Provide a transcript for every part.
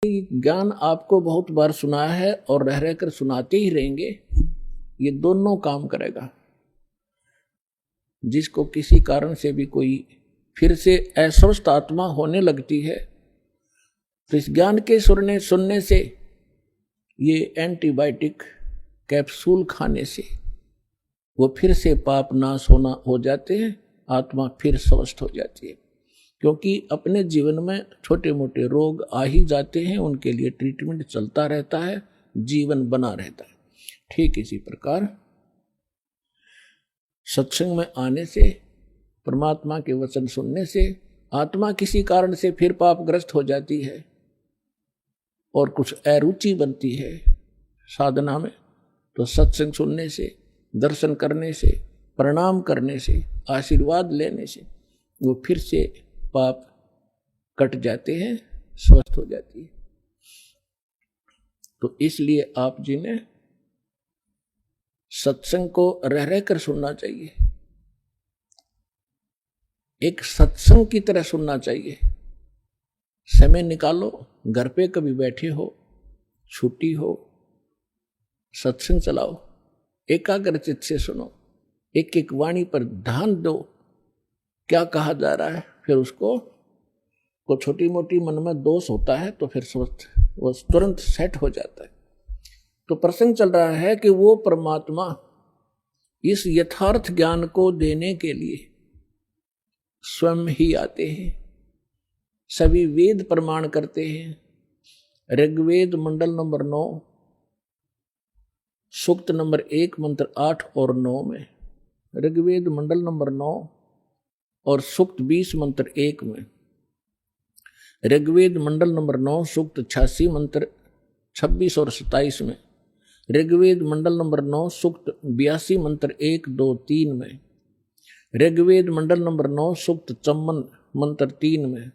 ज्ञान आपको बहुत बार सुनाया है और रह रहकर सुनाते ही रहेंगे। ये दोनों काम करेगा। जिसको किसी कारण से भी कोई फिर से अस्वस्थ आत्मा होने लगती है तो इस ज्ञान के सुनने से, ये एंटीबायोटिक कैप्सूल खाने से वो फिर से पाप नाश हो जाते हैं, आत्मा फिर स्वस्थ हो जाती है। क्योंकि अपने जीवन में छोटे मोटे रोग आ ही जाते हैं, उनके लिए ट्रीटमेंट चलता रहता है, जीवन बना रहता है। ठीक इसी प्रकार सत्संग में आने से, परमात्मा के वचन सुनने से आत्मा किसी कारण से फिर पापग्रस्त हो जाती है और कुछ अरुचि बनती है साधना में, तो सत्संग सुनने से, दर्शन करने से, प्रणाम करने से, आशीर्वाद लेने से वो फिर से पाप कट जाते हैं, स्वस्थ हो जाती है। तो इसलिए आप जी ने सत्संग को रह रहकर सुनना चाहिए, एक सत्संग की तरह सुनना चाहिए। समय निकालो, घर पे कभी बैठे हो, छुट्टी हो, सत्संग चलाओ, एकाग्र चित्त से सुनो, एक एक वाणी पर ध्यान दो, क्या कहा जा रहा है। फिर उसको को छोटी मोटी मन में दोष होता है तो फिर वो तुरंत सेट हो जाता है। तो प्रसंग चल रहा है कि वो परमात्मा इस यथार्थ ज्ञान को देने के लिए स्वयं ही आते हैं। सभी वेद प्रमाण करते हैं। ऋग्वेद मंडल नंबर 9 सूक्त नंबर 1 मंत्र 8 और 9 में, ऋग्वेद मंडल नंबर 9 और सूक्त 20 मंत्र 1 में, ऋग्वेद मंडल नंबर 9 सूक्त 86 मंत्र 26 और 27 में, ऋग्वेद मंडल नंबर 9 सूक्त 82 मंत्र 1, 2, 3 में, ऋग्वेद मंडल नंबर 9 सूक्त 54 मंत्र 3 में,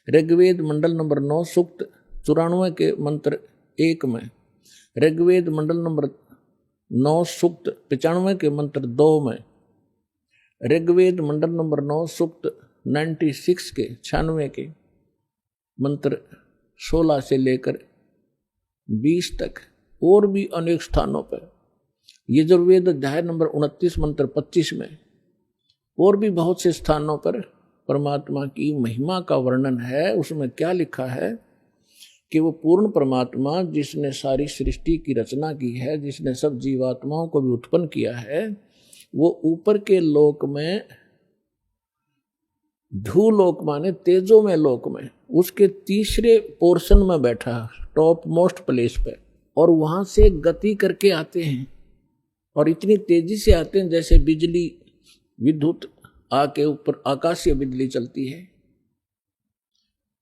ऋग्वेद मंडल नंबर 9 सूक्त 94 के मंत्र 1 में, ऋग्वेद मंडल नंबर 9 सूक्त 95 के मंत्र 2 में, ऋग्वेद मंडल नंबर 9 सूक्त 96 के 96 के मंत्र 16 से लेकर 20 तक, और भी अनेक स्थानों पर, यजुर्वेद अध्याय नंबर 29 मंत्र 25 में, और भी बहुत से स्थानों पर परमात्मा की महिमा का वर्णन है। उसमें क्या लिखा है कि वो पूर्ण परमात्मा जिसने सारी सृष्टि की रचना की है, जिसने सब जीवात्माओं को भी उत्पन्न किया है, वो ऊपर के लोक में, धूलोक माने तेजो में लोक में, उसके तीसरे पोर्शन में बैठा, टॉप मोस्ट प्लेस पे, और वहां से गति करके आते हैं और इतनी तेजी से आते हैं जैसे बिजली, विद्युत आके ऊपर आकाशीय बिजली चलती है।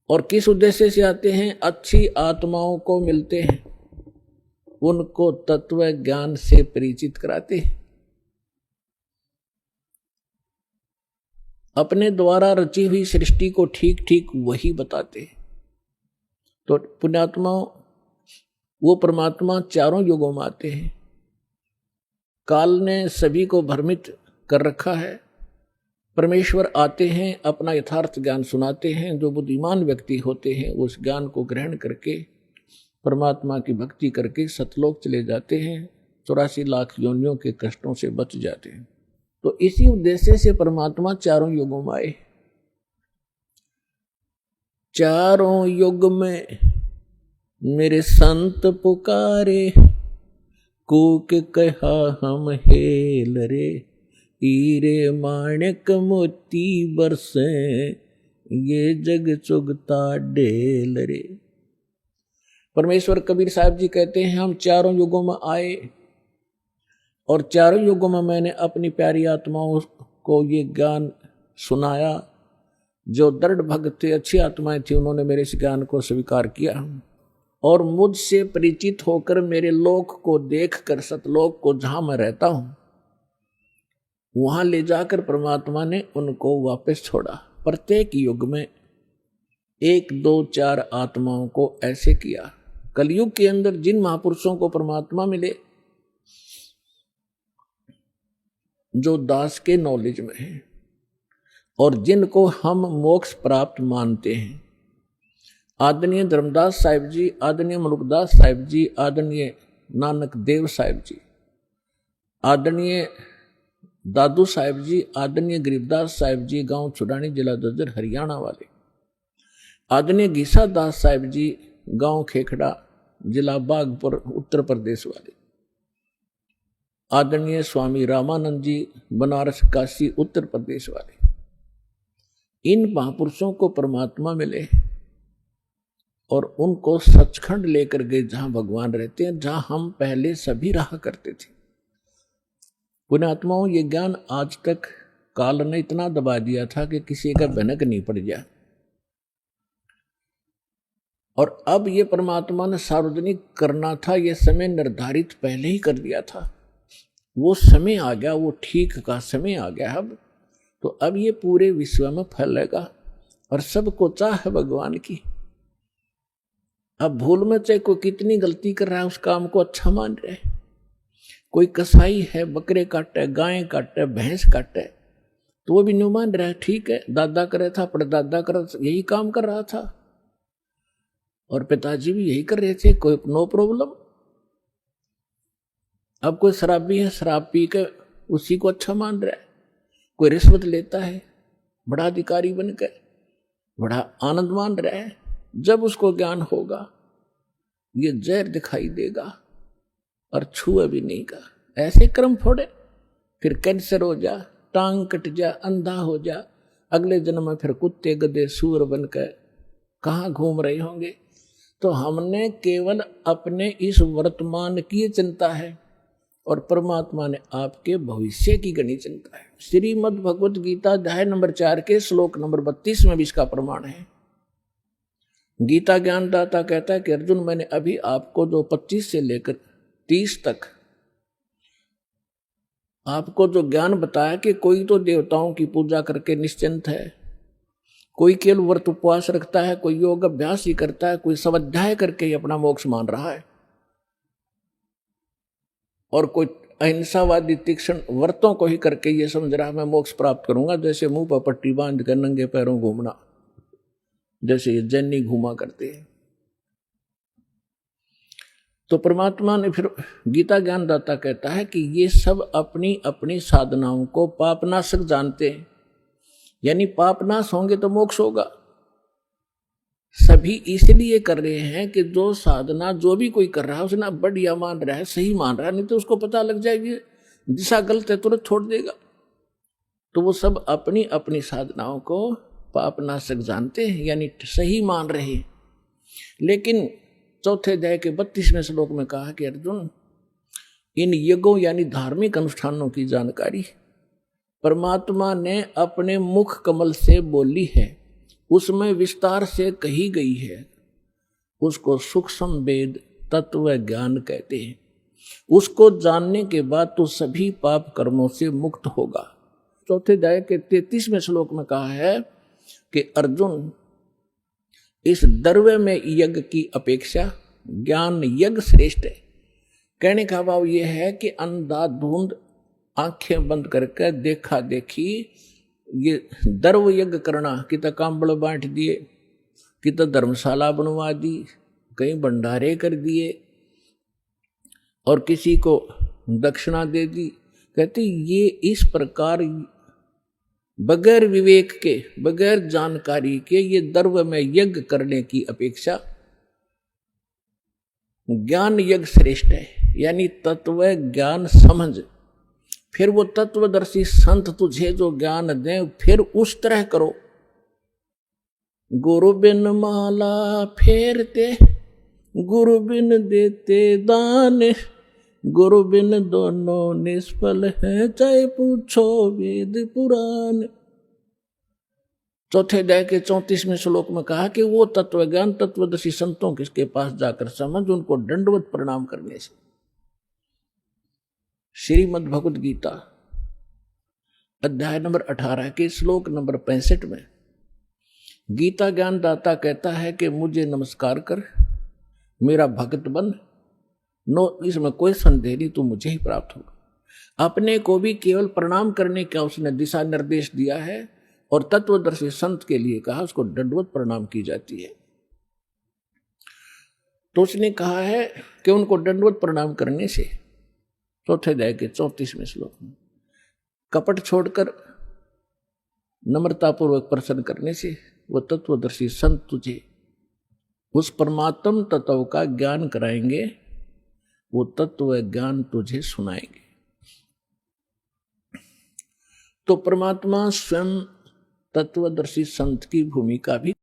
और किस उद्देश्य से आते हैं? अच्छी आत्माओं को मिलते हैं, उनको तत्व ज्ञान से परिचित कराते हैं, अपने द्वारा रची हुई सृष्टि को ठीक ठीक वही बताते हैं। तो पुण्यात्मा, वो परमात्मा चारों युगों में आते हैं। काल ने सभी को भ्रमित कर रखा है। परमेश्वर आते हैं, अपना यथार्थ ज्ञान सुनाते हैं। जो बुद्धिमान व्यक्ति होते हैं उस ज्ञान को ग्रहण करके परमात्मा की भक्ति करके सतलोक चले जाते हैं, 84 लाख योनियों के कष्टों से बच जाते हैं। तो इसी उद्देश्य से परमात्मा चारों युगों में आए। चारों युग में मेरे संत पुकारे, कूक कहा हम हेल रे, हीरे माणिक मोती बरसे, ये जग चुगता डेल रे। परमेश्वर कबीर साहब जी कहते हैं, हम चारों युगों में आए और चारों युगों में मैंने अपनी प्यारी आत्माओं को ये ज्ञान सुनाया। जो दृढ़ भक्त थे, अच्छी आत्माएं थी, उन्होंने मेरे इस ज्ञान को स्वीकार किया और मुझसे परिचित होकर मेरे लोक को देखकर, सतलोक को जहां मैं रहता हूं, वहां ले जाकर परमात्मा ने उनको वापस छोड़ा। प्रत्येक युग में 1, 2, 4 आत्माओं को ऐसे किया। कलयुग के अंदर जिन महापुरुषों को परमात्मा मिले, जो दास के नॉलेज में है और जिनको हम मोक्ष प्राप्त मानते हैं, आदरणीय धर्मदास साहिब जी, आदरणीय मलुकदास साहिब जी, आदरणीय नानक देव साहिब जी, आदरणीय दादू साहिब जी, आदरणीय गरीबदास साहिब जी, गांव छुड़ानी, जिला दज्जर, हरियाणा वाले, आदरणीय गीसा दास साहिब जी, गांव खेखड़ा, जिला बागपुर, उत्तर प्रदेश वाले, आदरणीय स्वामी रामानंद जी, बनारस काशी, उत्तर प्रदेश वाले। इन महापुरुषों को परमात्मा मिले और उनको सचखंड लेकर गए जहां भगवान रहते हैं, जहां हम पहले सभी रहा करते थे। पुण्यात्माओं, ये ज्ञान आज तक काल ने इतना दबा दिया था कि किसी का भनक नहीं पड़ गया, और अब ये परमात्मा ने सार्वजनिक करना था, ये समय निर्धारित पहले ही कर दिया था। वो समय आ गया, वो ठीक का समय आ गया अब। तो अब ये पूरे विश्व में फैलेगा और सबको चाह है भगवान की। अब भूल में चाहे कोई कितनी गलती कर रहा है, उस काम को अच्छा मान रहे। कोई कसाई है, बकरे काटे, गायें काटे, भैंस काटे, तो वो भी नहीं मान रहा है। ठीक है, दादा करे था, परदादा करे, यही काम कर रहा था और पिताजी भी यही कर रहे थे, कोई नो प्रॉब्लम। अब कोई शराबी है, शराब पी के उसी को अच्छा मान रहा है। कोई रिश्वत लेता है, बड़ा अधिकारी बनकर बड़ा आनंद मान रहा है। जब उसको ज्ञान होगा, ये जहर दिखाई देगा और छुए भी नहीं का। ऐसे कर्म फोड़े, फिर कैंसर हो जा, टांग कट जा, अंधा हो जा, अगले जन्म में फिर कुत्ते गधे सूर बनकर कहाँ घूम रहे होंगे। तो हमने केवल अपने इस वर्तमान की चिंता है और परमात्मा ने आपके भविष्य की घनी चिंता है। श्रीमद् भगवत गीता अध्याय नंबर 4 के श्लोक नंबर 32 में भी इसका प्रमाण है। गीता ज्ञानदाता कहता है कि अर्जुन, मैंने अभी आपको जो 25 से लेकर 30 तक आपको जो ज्ञान बताया कि कोई तो देवताओं की पूजा करके निश्चिंत है, कोई केवल व्रत उपवास रखता है, कोई योग अभ्यास ही करता है, कोई स्वाध्याय करके ही अपना मोक्ष मान रहा है, और कोई अहिंसावादी तीक्ष्ण व्रतों को ही करके ये समझ रहा है मैं मोक्ष प्राप्त करूंगा। जैसे मुंह पर पट्टी बांध कर नंगे पैरों घूमना, जैसे ये जैनी घूमा करते हैं। तो परमात्मा ने फिर गीता ज्ञानदाता कहता है कि ये सब अपनी अपनी साधनाओं को पापनाशक जानते हैं, यानी पापनाश होंगे तो मोक्ष होगा। सभी इसलिए कर रहे हैं कि जो साधना जो भी कोई कर रहा है उसने बढ़िया मान रहा है, सही मान रहा है, नहीं तो उसको पता लग जाएगी दिशा गलत है, तुरंत छोड़ देगा। तो वो सब अपनी अपनी साधनाओं को पापनाशक जानते हैं, यानी सही मान रहे हैं। लेकिन चौथे अध्याय के 32वें श्लोक में कहा कि अर्जुन, इन यज्ञों यानी धार्मिक अनुष्ठानों की जानकारी परमात्मा ने अपने मुख कमल से बोली है, उसमें विस्तार से कही गई है, उसको सूक्ष्म वेद तत्व ज्ञान कहते हैं। उसको जानने के बाद तो सभी पाप कर्मों से मुक्त होगा। चौथे अध्याय के 33वें श्लोक में कहा है कि अर्जुन, इस द्रव्य में यज्ञ की अपेक्षा ज्ञान यज्ञ श्रेष्ठ है। कहने का भाव यह है कि अंधाधुंध आंखें बंद करके देखा देखी ये द्रव्य यज्ञ करना, कि तो कांबड़ बांट दिए, कि तो धर्मशाला बनवा दी, कहीं भंडारे कर दिए और किसी को दक्षिणा दे दी। कहते ये इस प्रकार बगैर विवेक के, बगैर जानकारी के ये द्रव्य में यज्ञ करने की अपेक्षा ज्ञान यज्ञ श्रेष्ठ है। यानी तत्व ज्ञान समझ, फिर वो तत्वदर्शी संत तुझे जो ज्ञान दें, फिर उस तरह करो। गुरु बिन माला फेरते, गुरु बिन देते दान, गुरु बिन दोनों निष्फल है, चाहे पूछो वेद पुराण। चौथे अध्याय के 34वें श्लोक में कहा कि वो तत्व ज्ञान तत्वदर्शी संतों किसके पास जाकर समझ, उनको दंडवत प्रणाम करने से। श्रीमद् भगवत गीता अध्याय नंबर 18 के श्लोक नंबर 65 में गीता ज्ञानदाता कहता है कि मुझे नमस्कार कर, मेरा भक्त बन, नो इसमें कोई संदेह नहीं, तू मुझे ही प्राप्त होगा। अपने को भी केवल प्रणाम करने का उसने दिशा निर्देश दिया है और तत्वदर्शी संत के लिए कहा उसको दंडवत प्रणाम की जाती है। तो उसने कहा है कि उनको दंडवत प्रणाम करने से, चौथे अध्याय के 34वें श्लोक में, कपट छोड़कर नम्रतापूर्वक प्रश्न करने से वो तत्वदर्शी संत तुझे उस परमात्म तत्व का ज्ञान कराएंगे, वो तत्व ज्ञान तुझे सुनाएंगे। तो परमात्मा स्वयं तत्वदर्शी संत की भूमिका भी